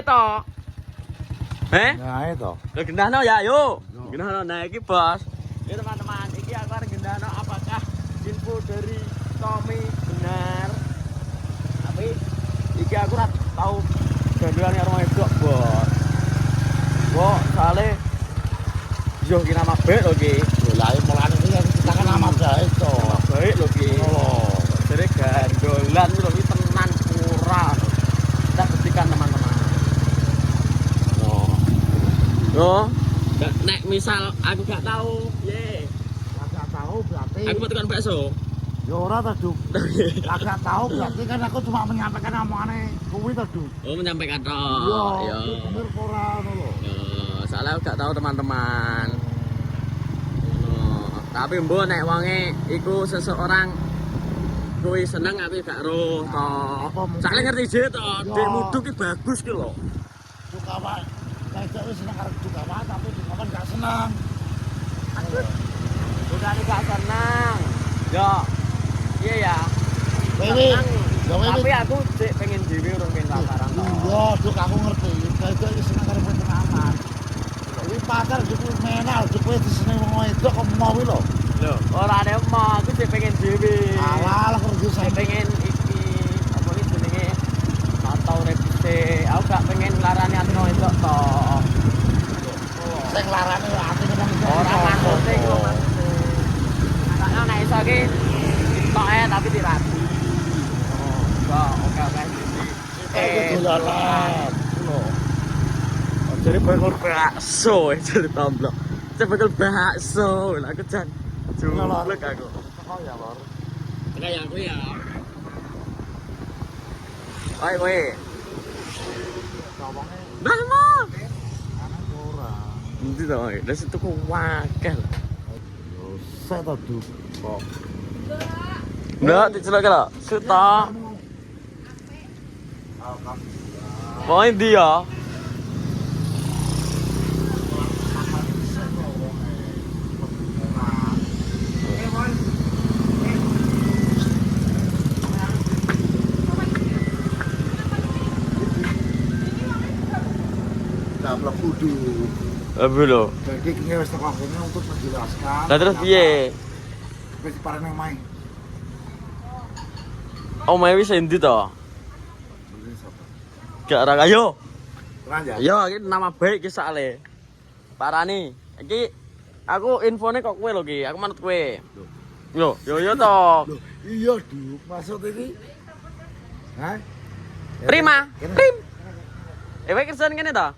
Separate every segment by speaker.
Speaker 1: to.
Speaker 2: Nah itu.
Speaker 1: Lo gendahno ya, yuk. Gendahno. Nah, iki bos. Ini teman-teman, iki aku arep gendahno apakah info dari Tommy benar. Tapi iki aku ora tau gandulan karo wedok, bos. Wo, soalnya yo ki nama baik lho ki.
Speaker 2: Lho lah mulane iki kita kan nama baik to.
Speaker 1: Baik lho ki.
Speaker 2: Oh.
Speaker 1: Jadi gandolan lho ki tenan ora. Kita buktikan teman-teman. Oh. Nek misal aku gak tahu, ye.
Speaker 2: Gak tahu berarti.
Speaker 1: Aku mau tekan bakso.
Speaker 2: Ya ora ta, Duk. Gak tahu berarti kan aku cuma menyampaikan omongane kuwi to, Duk.
Speaker 1: Oh, menyampaikan toh.
Speaker 2: Iya. Bener ora ngono lho.
Speaker 1: Soalnya aku gak tahu teman-teman. Tapi mbok nek wonge iku seseorang kuwi seneng aku gak roh toh. Soalnya ngerti je toh, dek muduk ki bagus ki lho.
Speaker 2: Duk awak kayak wis seneng karo Duk awak tapi Duk awak gak seneng.
Speaker 1: Udah nih gak seneng. Yo. Iya ya.
Speaker 2: Wewe.
Speaker 1: Tapi aku sik pengen dhewe urung pengen pacaran.
Speaker 2: Iya, Duk aku ngerti. Kayak wis seneng karo wong aman. Kuwi pacar Duk menal, Duk wis seneng wong wedok kok mau kuwi lho.
Speaker 1: Lho, ora ada mau, aku sih pengen dhewe.
Speaker 2: Alah kerja
Speaker 1: Saya pengen iki apa iki jenenge atau revisi. Aku gak pengen nglarani atine wedok to.
Speaker 2: sing larane atine nang
Speaker 1: Ora maksude iku maksude. Anaknya nek iso ki toke tapi dirabi. Oh, oke.
Speaker 2: dolanan.
Speaker 1: Jadi bakal bakso, jadi tomblok. Saya bakal bakso, lah aku jan. Jumlek aku.
Speaker 2: Oh ya, Lor.
Speaker 1: Kayak aku ya. Oi.
Speaker 2: Ngomongnya
Speaker 1: Bamo.
Speaker 2: anak ora.
Speaker 1: Nanti tau, dari situ kok wakil.
Speaker 2: Yo, saya to, Duk. Kok.
Speaker 1: Nggak, dicelak kalau. Suta. Mau dia.
Speaker 2: Kudu.
Speaker 1: Apa lo?
Speaker 2: Jadi ini wis teko kene untuk menjelaskan.
Speaker 1: Lah terus piye?
Speaker 2: Wis parane nang main.
Speaker 1: Omae wis endi to? Gak ora ayo.
Speaker 2: Tenan ya?
Speaker 1: Yo, iki nama baik ki sakle. Parani. Iki aku infone kok kowe lho ki, aku manut kowe. Yo to.
Speaker 2: Loh, iya, Duk. Maksud iki. Hah?
Speaker 1: Prima. Prim. Kowe kerjaan kene to?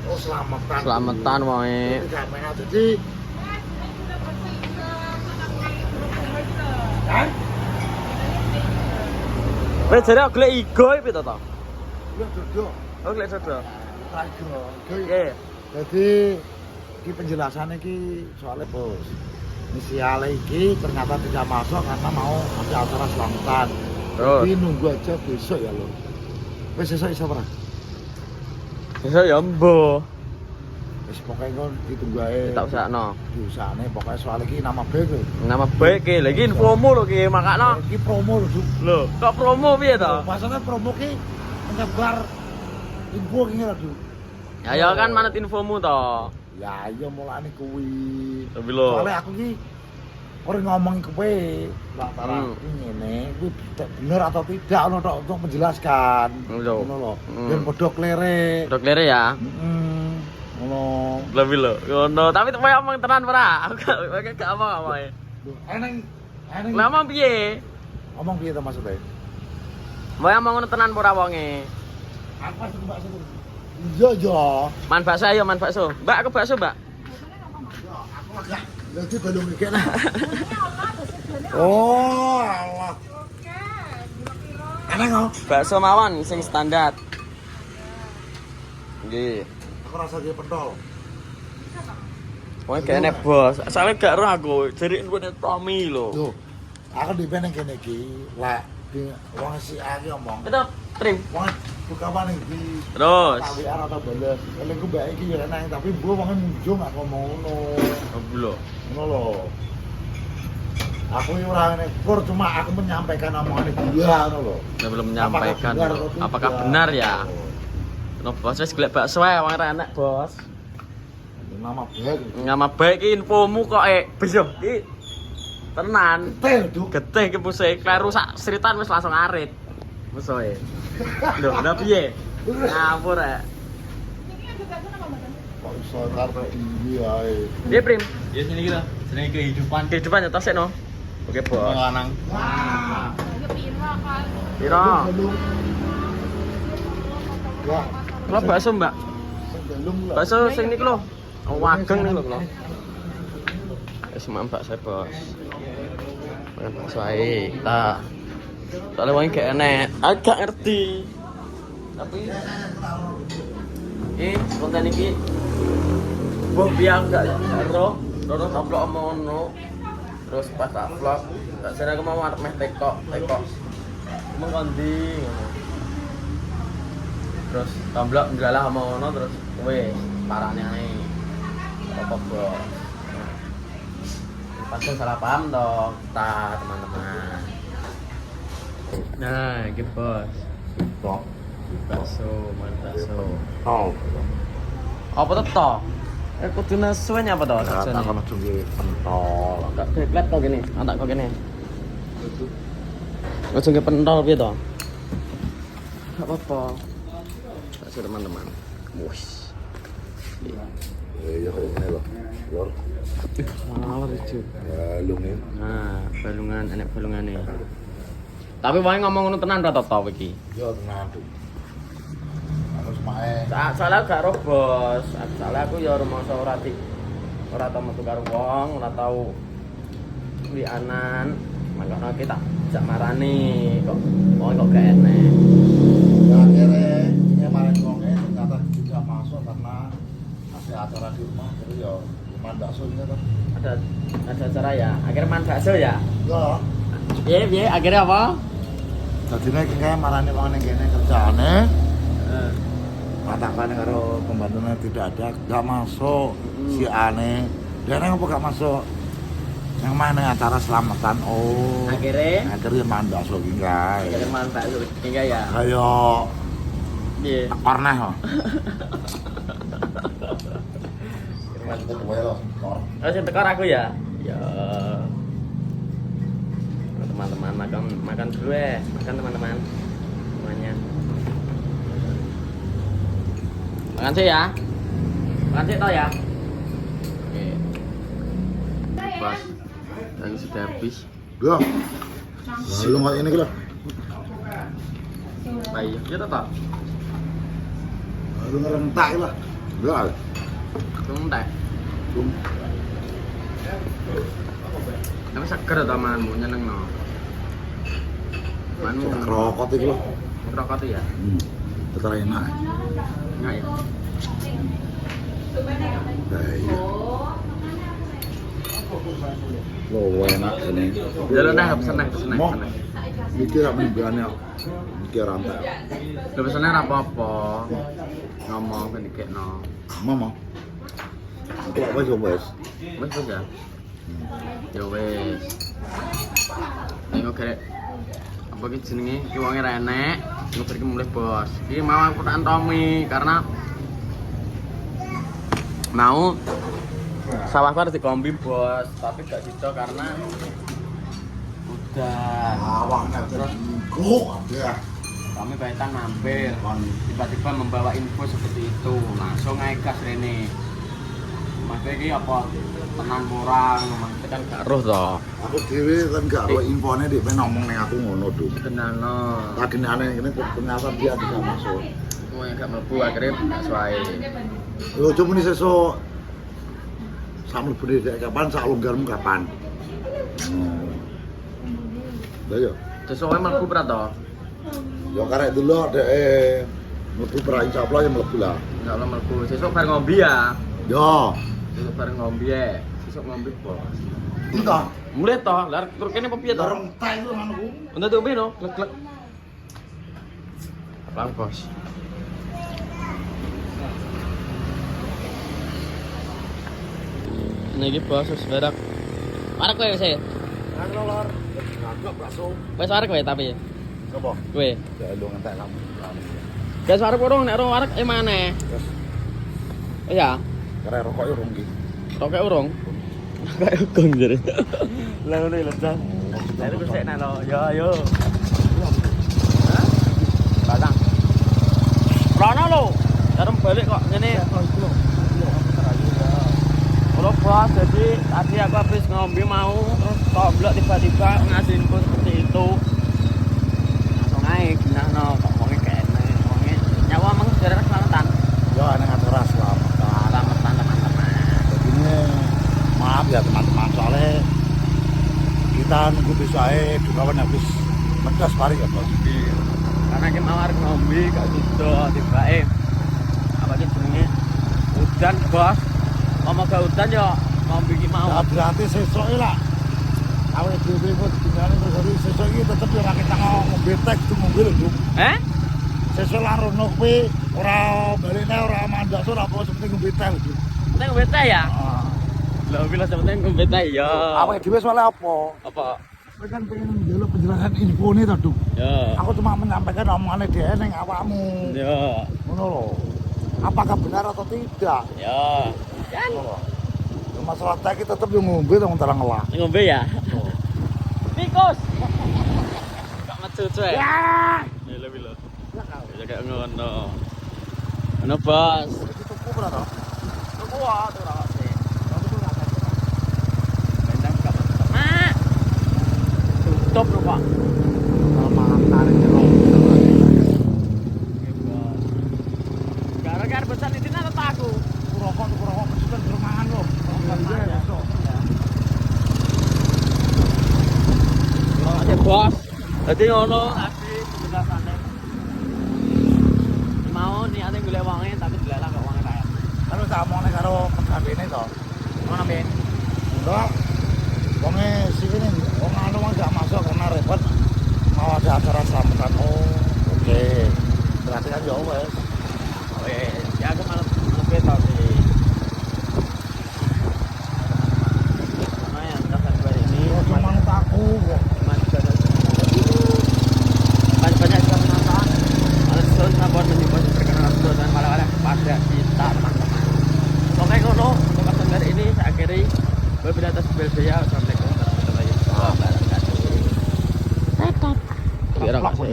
Speaker 2: Oh, selamatan.
Speaker 1: Selamatan wae.
Speaker 2: Gak main jadi. Kan?
Speaker 1: Wes jare aku golek igo piye to?
Speaker 2: Iya, duduk.
Speaker 1: Oh, golek dodo.
Speaker 2: Rago.
Speaker 1: Oke.
Speaker 2: Jadi iki penjelasannya iki soalnya bos. Inisialnya iki ternyata tidak masuk karena mau ada acara selamatan.
Speaker 1: Terus
Speaker 2: Jadi nunggu aja besok ya lo. Wes besok iso ora?
Speaker 1: besok ya mbo.
Speaker 2: Wes pokoknya kon ditunggu ae.
Speaker 1: Tak usahno.
Speaker 2: Diusahane pokoknya soal iki nama baik lho.
Speaker 1: Nama baik ki, lagi infomu lho ki, makakno.
Speaker 2: Iki promo lho, Duk.
Speaker 1: Lho, kok promo piye to?
Speaker 2: Maksudnya promo ki menyebar info iki lho, Duk.
Speaker 1: Ya kan manut infomu to.
Speaker 2: Ya iya mulane kuwi.
Speaker 1: Tapi lho.
Speaker 2: Soalnya aku ki orang ngomong kowe lantaran ngene kuwi bener atau tidak ono tok untuk menjelaskan. Ngono lho. Ben padha klere.
Speaker 1: Dok lere ya.
Speaker 2: Ngono.
Speaker 1: Lebih lho. Ngono, tapi kowe omong tenan ora? Aku gak omong omonge.
Speaker 2: Eneng
Speaker 1: Lah omong piye?
Speaker 2: ngomong piye to maksudnya?
Speaker 1: Mbak omong ngono tenan ora wonge?
Speaker 2: Apa sih Mbak Sulu? Iya iya.
Speaker 1: Man bakso ayo, man bakso. Mbak, aku bakso, Mbak.
Speaker 2: Ya, lagi belum mikir lah. Oh, Allah. Eneng kok.
Speaker 1: Bakso mawon sing standar. Nggih.
Speaker 2: Aku rasa dia pentol.
Speaker 1: Wong kene bos. Soale gak roh aku, jari ngene Tommy lho.
Speaker 2: Loh, aku di peneng kene iki, lek di wong si A ki ngomong.
Speaker 1: Itu trim.
Speaker 2: Wong buka paling di
Speaker 1: Terus.
Speaker 2: WA atau bales. Kalau aku mbak iki ya eneng, tapi gua wong munjung gak ngomong ngono.
Speaker 1: Oh lho.
Speaker 2: Ngono lho. Aku ini orang ini kur, cuma aku menyampaikan omongan dia lho.
Speaker 1: Belum menyampaikan. Apakah benar ya? No bos wis golek bakso ae wong enak, Bos.
Speaker 2: Nama baik.
Speaker 1: Nama baik ki infomu kok beyo ki tenan. Getih ki musik kleru sak seritan wis langsung arit. Musuhe. Lho, lha piye? Ngawur rek.
Speaker 2: Kok iso karo iki ae.
Speaker 1: Piye, Prim?
Speaker 3: Ya sini kita, sini kehidupan.
Speaker 1: Kehidupan nyetos no. Oke, Bos.
Speaker 3: Lanang.
Speaker 2: Wah.
Speaker 1: Piro?
Speaker 2: Wah.
Speaker 1: Kalau bakso, Mbak.
Speaker 2: Belum lah.
Speaker 1: Bakso sing niku lho. Wageng niku lho. Wis mampak saya, Bos. Makan bakso ae. Tak. Soalnya wong gak enek. Agak ngerti. Tapi konten iki biang gak ero, rono taplok omono. Terus pas tak vlog, tak sira aku mau arep meh tekok. Mung kondi ngono. Terus tamblok nggalah omono terus wis parane ae. Apa bos. Pasti salah paham dong, teman-teman. Nah, iki bos.
Speaker 2: Tok.
Speaker 1: Bakso, bakso.
Speaker 2: Oh.
Speaker 1: Apa to to? Kudu nesuwen apa to?
Speaker 2: Tak kono jungke pentol.
Speaker 1: Enggak deklet kok gini. Tak kok gini. Kok jungke pentol piye to? Enggak apa-apa. Bakso teman-teman. Wis.
Speaker 2: Ya kok ngene lho. Lor.
Speaker 1: Malah lucu.
Speaker 2: Balunge.
Speaker 1: Nah, balungan enek balungane. Tapi wae ngomong ngono tenan ra to iki.
Speaker 2: Yo tenan tuh. Harus mae.
Speaker 1: Soalnya gak roh bos, soalnya aku ya rumangsa ora tau metu karo wong, ora tau lianan, makanya kita jak marani kok wong kok gak enek.
Speaker 2: Ya akhirnya ini kemarin ngomongnya ternyata tidak masuk karena masih acara di rumah jadi ya cuman bakso ini kan.
Speaker 1: Ada acara ya, akhirnya man bakso ya.
Speaker 2: Ya.
Speaker 1: Piye akhirnya apa?
Speaker 2: Jadinya kayak marani wong ning kene kerjaane. Katakan karo pembantunya tidak ada, gak masuk si aneh. Dia apa gak masuk? Yang mana acara selamatan? Oh. Akhirnya makan bakso iki kae.
Speaker 1: Akhirnya man bakso iki ya.
Speaker 2: Ayo.
Speaker 1: Piye?
Speaker 2: Korneh kok.
Speaker 1: Oh, sing tekor aku ya. Ya. Teman-teman makan dulu ya. Makan teman-teman. Semuanya. Makan sih ya. Makan sih toh ya. Oke. Pas. Lagi sudah habis.
Speaker 2: Loh. Lu nggak ini loh.
Speaker 1: Ayo, ya toh.
Speaker 2: Lu ngerentak lah. Loh.
Speaker 1: Entek. Tapi seger to manmu nyenengno. Manmu
Speaker 2: Rokok iki lho.
Speaker 1: rokok ya.
Speaker 2: Tetep enak.
Speaker 1: Enggak ya.
Speaker 2: Iya. Loh, enak ini.
Speaker 1: Jalan dah seneng.
Speaker 2: Mau mikir apa mimpiannya? Mikir rantai.
Speaker 1: Lu pesene ora apa-apa. Ngomong kan dikekno.
Speaker 2: Mama. Aku apa sih wes?
Speaker 1: Wes ya. Ya wes. Nek kok apa ki jenenge ki wonge ra enek, ngoper ki mulih bos. Iki mau aku tak antomi karena mau sawah harus dikombi bos, tapi gak sido karena udah
Speaker 2: Awaknya terus kok ya.
Speaker 1: kami kaitan mampir, tiba-tiba membawa info seperti itu, langsung gas Rene. Maksudnya ini apa? Tenan kurang, maksudnya kan gak roh toh.
Speaker 2: Aku dhewe kan gak ro infone dik ben ngomong ning aku ngono, Duk.
Speaker 1: Tenano.
Speaker 2: Tadi aneh ini ternyata dia tidak masuk.
Speaker 1: Mau yang gak mlebu akhirnya gak sesuai.
Speaker 2: Yo cuma ini sesuk sak mlebu dek kapan sak longgarmu kapan. Lah yo.
Speaker 1: Sesuai mlebu pra toh.
Speaker 2: Yo karek dulu dek mlebu pra insyaallah ya mlebu lah.
Speaker 1: Enggak lo mlebu, sesuk bareng ngombe ya.
Speaker 2: Yo.
Speaker 1: Sesuk bareng ngombe ya. Sesuk ngombe bos.
Speaker 2: Entah.
Speaker 1: Mulai toh, lar tur kene apa piye toh?
Speaker 2: Dorong tai itu manku.
Speaker 1: Untuk tuh no, glek-glek. Apaan bos? Ini bos, wis berak. Mana kowe saya?
Speaker 2: Kan lor. Agak bakso.
Speaker 1: Wes warek kowe tapi.
Speaker 2: Coba.
Speaker 1: Kowe.
Speaker 2: Ya lu ngentek kamu.
Speaker 1: Wes warek urung nek urung warek maneh.
Speaker 2: Terus
Speaker 1: Iya.
Speaker 2: kare rokok urung ki.
Speaker 1: Rokok urung. Kayak ugong jare. Lah ngono lho, Jan. Lah itu sik nek lo. Yo yo. Hah? Batang. Rono lho. Arep balik kok ngene. Kalau bos, jadi tadi aku habis ngombe mau terus toblok tiba-tiba ngasih info seperti itu. Langsung aja gimana kok wonge kene. Wonge nyawa emang daerah selamatan.
Speaker 2: Ya nang acara selamatan.
Speaker 1: Selamatan teman-teman.
Speaker 2: Jadi ini maaf ya teman-teman soalnya kita nunggu besoknya Dukawan habis medas mari ya bos.
Speaker 1: Karena kita mau arep ngombe kok gitu tiba-tiba apa ki jenenge hujan bos. Ngomong ke hujan ya ngombe ki mau.
Speaker 2: Ya berarti sesuk lah. Awake dhewe kok dinane terus hari sesuk iki tetep yo ra kita ngombe tek tu ngombe lho. Sesuk lah rono kuwi ora baline ora mandak ora apa penting ngombe tek lho.
Speaker 1: Penting ngombe teh ya?
Speaker 2: Heeh.
Speaker 1: Lah bila penting ngombe teh ya.
Speaker 2: Awake dhewe soalnya apa?
Speaker 1: Apa?
Speaker 2: Kowe kan pengen njaluk penjelasan info ini to, Duk.
Speaker 1: Ya.
Speaker 2: Aku cuma menyampaikan omongannya dia ning awakmu.
Speaker 1: Ya.
Speaker 2: Ngono lho. Apakah benar atau tidak?
Speaker 1: Ya. Kan
Speaker 2: Ngono lho. Ya, masalah teh kita tetep yo ngombe to antara ngelak.
Speaker 1: ngombe ya. Tikus. Gak mecucu ya.
Speaker 2: Ya.
Speaker 1: Lha bila. Ya kayak ngono. Ono bos.
Speaker 2: Jadi tuku berapa?
Speaker 1: Tuku wae ora sih. Bendang gak Mak. Tutup lho, Pak.
Speaker 2: Sama tarik jero.
Speaker 1: Gara-gara pesan itu nang aku.
Speaker 2: Rokok mesti kan rumahan lho.
Speaker 1: Oke, bos. Dadi ngono tadi penjelasane. Mau niate golek wonge tapi dilelang kok wonge kaya.
Speaker 2: Kalau tak omongane karo pegawene to.
Speaker 1: Ngono Ben.
Speaker 2: Enggak. Wonge sini wong anu wong gak masuk karena repot. Mau ada acara selamatan. Oh, oke. Berarti kan ya wes.
Speaker 1: Wes, ya aku malah lebih tau sih. Karena yang dasar gue ini
Speaker 2: Cuma taku kok.
Speaker 1: banyak kesempatan. Ada sesuatu sabar menimba perkenalan dan malah pada kita teman-teman. Oke ngono, untuk kesempatan ini saya akhiri. Wabillahi atas saya. Assalamualaikum warahmatullahi wabarakatuh. Tetap. Biar aku